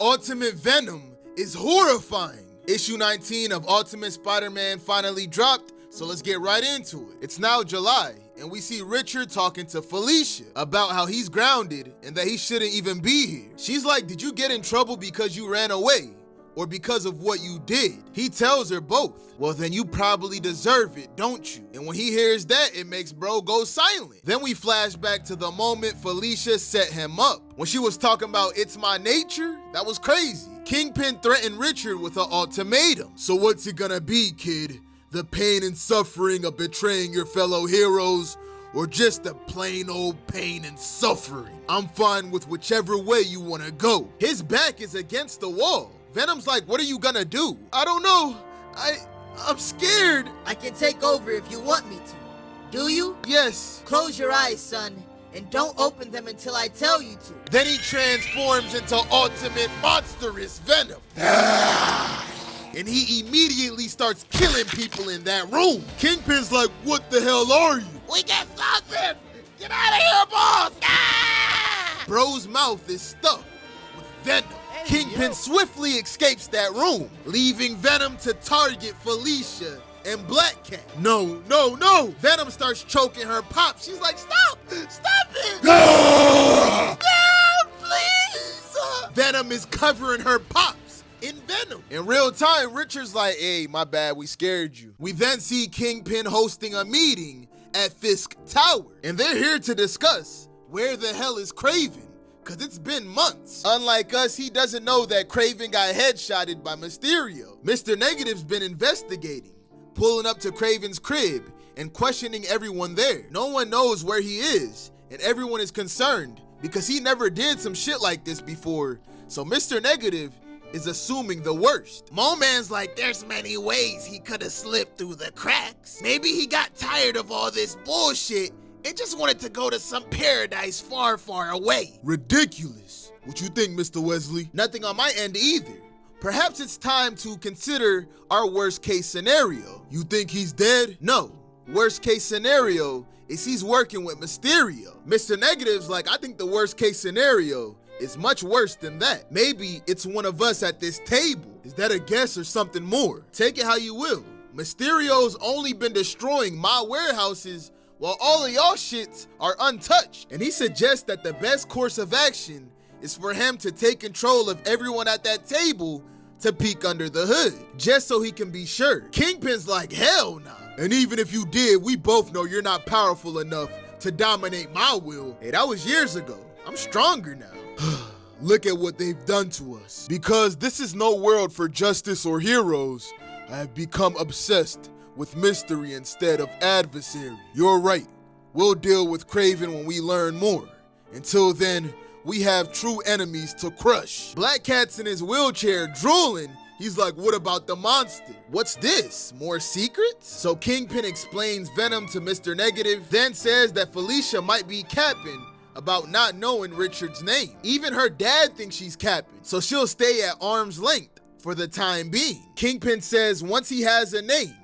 Ultimate Venom is horrifying. Issue 19 of Ultimate Spider-Man finally dropped, so let's get right into it. It's now July, and we see Richard talking to Felicia about how he's grounded and that he shouldn't even be here. She's like, did you get in trouble because you ran away? Or because of what you did? He tells her both. Well, then you probably deserve it, don't you? And when he hears that, it makes bro go silent. Then we flash back to the moment Felicia set him up. When she was talking about it's my nature, that was crazy. Kingpin threatened Richard with an ultimatum. So what's it gonna be, kid? The pain and suffering of betraying your fellow heroes, or just the plain old pain and suffering? I'm fine with whichever way you wanna go. His back is against the wall. Venom's like, what are you gonna do? I don't know. I'm scared. I can take over if you want me to. Do you? Yes. Close your eyes, son, and don't open them until I tell you to. Then he transforms into ultimate monstrous Venom. And he immediately starts killing people in that room. Kingpin's like, what the hell are you? We get something! Get out of here, boss! Bro's mouth is stuffed with Venom. Kingpin swiftly escapes that room, leaving Venom to target Felicia and Black Cat. No. Venom starts choking her pop. She's like, stop it. No, please. Venom is covering her pops in Venom. In real time, Richard's like, hey, my bad, we scared you. We then see Kingpin hosting a meeting at Fisk Tower, and they're here to discuss where the hell is Kraven? Cause it's been months. Unlike us, he doesn't know that Kraven got headshotted by Mysterio. Mr. Negative's been investigating, pulling up to Kraven's crib and questioning everyone there. No one knows where he is, and everyone is concerned because he never did some shit like this before. So Mr. Negative is assuming the worst. Mo-Man's like, there's many ways he could have slipped through the cracks. Maybe he got tired of all this bullshit and just wanted to go to some paradise far, far away. Ridiculous. What you think, Mr. Wesley? Nothing on my end either. Perhaps it's time to consider our worst case scenario. You think he's dead? No. Worst case scenario is he's working with Mysterio. Mr. Negative's like, I think the worst case scenario is much worse than that. Maybe it's one of us at this table. Is that a guess or something more? Take it how you will. Mysterio's only been destroying my warehouses while all of y'all shits are untouched. And he suggests that the best course of action is for him to take control of everyone at that table to peek under the hood, just so he can be sure. Kingpin's like, hell nah. And even if you did, we both know you're not powerful enough to dominate my will. Hey, that was years ago. I'm stronger now. Look at what they've done to us. Because this is no world for justice or heroes, I have become obsessed with mystery instead of adversary. You're right. We'll deal with Kraven when we learn more. Until then, we have true enemies to crush. Black Cat's in his wheelchair drooling. He's like, what about the monster? What's this? More secrets? So Kingpin explains Venom to Mr. Negative, then says that Felicia might be capping about not knowing Richard's name. Even her dad thinks she's capping, so she'll stay at arm's length for the time being. Kingpin says once he has a name,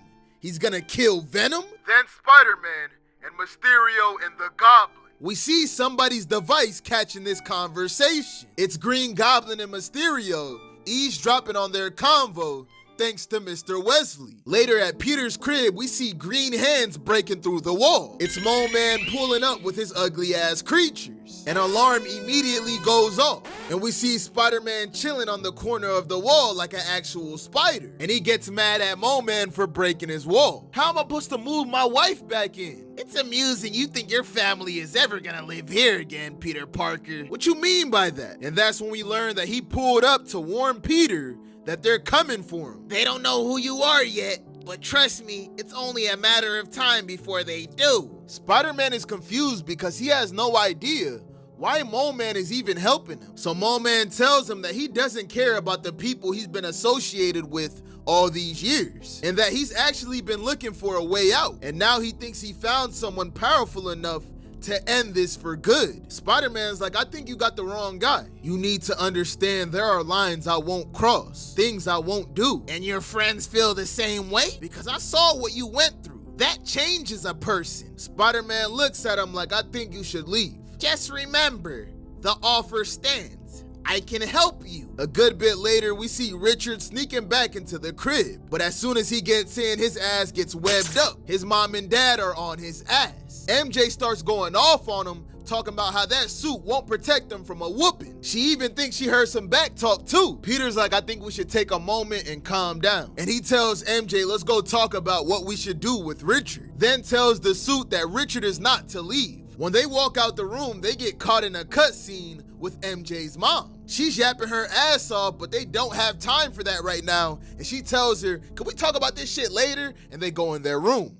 he's gonna kill Venom, then Spider-Man, and Mysterio and the Goblin. We see somebody's device catching this conversation. It's Green Goblin and Mysterio eavesdropping on their convo thanks to Mr. Wesley. Later at Peter's crib, we see green hands breaking through the wall. It's Mo-Man pulling up with his ugly ass creatures. An alarm immediately goes off, and we see Spider-Man chilling on the corner of the wall like an actual spider. And he gets mad at Mo-Man for breaking his wall. How am I supposed to move my wife back in? It's amusing you think your family is ever gonna live here again, Peter Parker. What you mean by that? And that's when we learn that he pulled up to warn Peter that they're coming for him. They don't know who you are yet, but trust me, it's only a matter of time before they do. Spider-Man is confused because he has no idea why Mo-Man is even helping him. So Mo-Man tells him that he doesn't care about the people he's been associated with all these years, and that he's actually been looking for a way out, and now he thinks he found someone powerful enough to end this for good. Spider-Man's like, I think you got the wrong guy. You need to understand there are lines I won't cross, things I won't do. And your friends feel the same way? Because I saw what you went through. That changes a person. Spider-Man looks at him like, I think you should leave. Just remember, the offer stands. I can help you. A good bit later, we see Richard sneaking back into the crib. But as soon as he gets in, his ass gets webbed up. His mom and dad are on his ass. MJ starts going off on him, talking about how that suit won't protect him from a whooping. She even thinks she heard some back talk too. Peter's like, I think we should take a moment and calm down. And he tells MJ, let's go talk about what we should do with Richard. Then tells the suit that Richard is not to leave. When they walk out the room, they get caught in a cutscene with MJ's mom. She's yapping her ass off, but they don't have time for that right now. And she tells her, can we talk about this shit later? And they go in their room.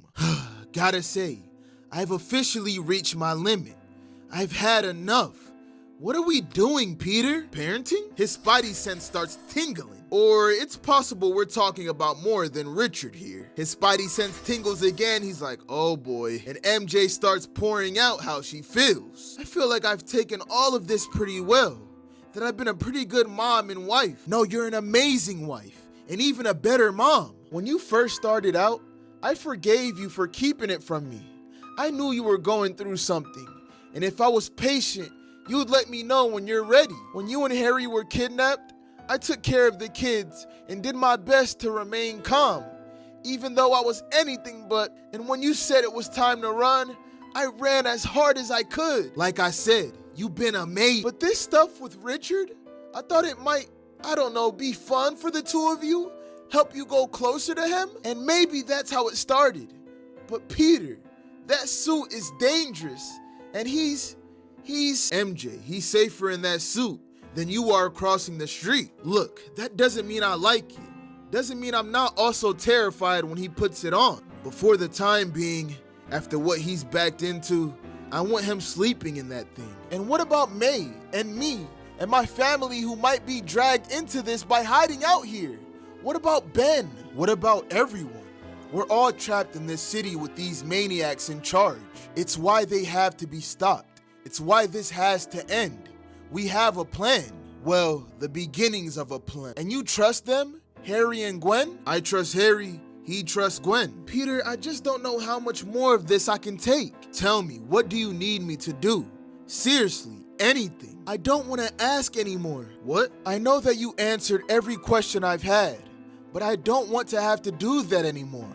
Gotta say, I've officially reached my limit. I've had enough. What are we doing, Peter? Parenting? His spidey sense starts tingling. Or it's possible we're talking about more than Richard here. His spidey sense tingles again. He's like, oh boy. And MJ starts pouring out how she feels. I feel like I've taken all of this pretty well. That I've been a pretty good mom and wife. No, you're an amazing wife. And even a better mom. When you first started out, I forgave you for keeping it from me. I knew you were going through something. And if I was patient, you would let me know when you're ready. When you and Harry were kidnapped, I took care of the kids and did my best to remain calm, even though I was anything but. And when you said it was time to run, I ran as hard as I could. Like I said, you've been amazing. But this stuff with Richard, I thought it might, I don't know, be fun for the two of you, help you go closer to him. And maybe that's how it started. But Peter, that suit is dangerous. And he's MJ, he's safer in that suit than you are crossing the street. Look, that doesn't mean I like it. Doesn't mean I'm not also terrified when he puts it on. But for the time being, after what he's backed into, I want him sleeping in that thing. And what about May and me and my family who might be dragged into this by hiding out here? What about Ben? What about everyone? We're all trapped in this city with these maniacs in charge. It's why they have to be stopped. It's why this has to end. We have a plan. Well, the beginnings of a plan. And you trust them? Harry and Gwen? I trust Harry. He trusts Gwen. Peter, I just don't know how much more of this I can take. Tell me, what do you need me to do? Seriously, anything. I don't want to ask anymore. What? I know that you answered every question I've had, but I don't want to have to do that anymore.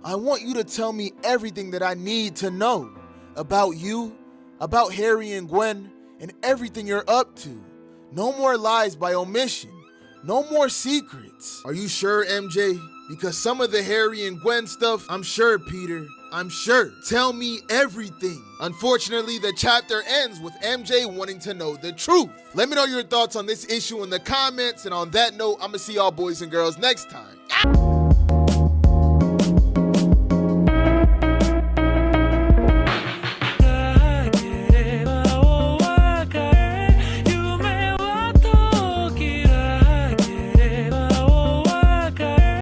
I want you to tell me everything that I need to know about you, about Harry and Gwen, and everything you're up to. No more lies by omission. No more secrets. Are you sure, MJ? Because some of the Harry and Gwen stuff, I'm sure, Peter. I'm sure. Tell me everything. Unfortunately, the chapter ends with MJ wanting to know the truth. Let me know your thoughts on this issue in the comments. And on that note, I'm going to see y'all boys and girls next time.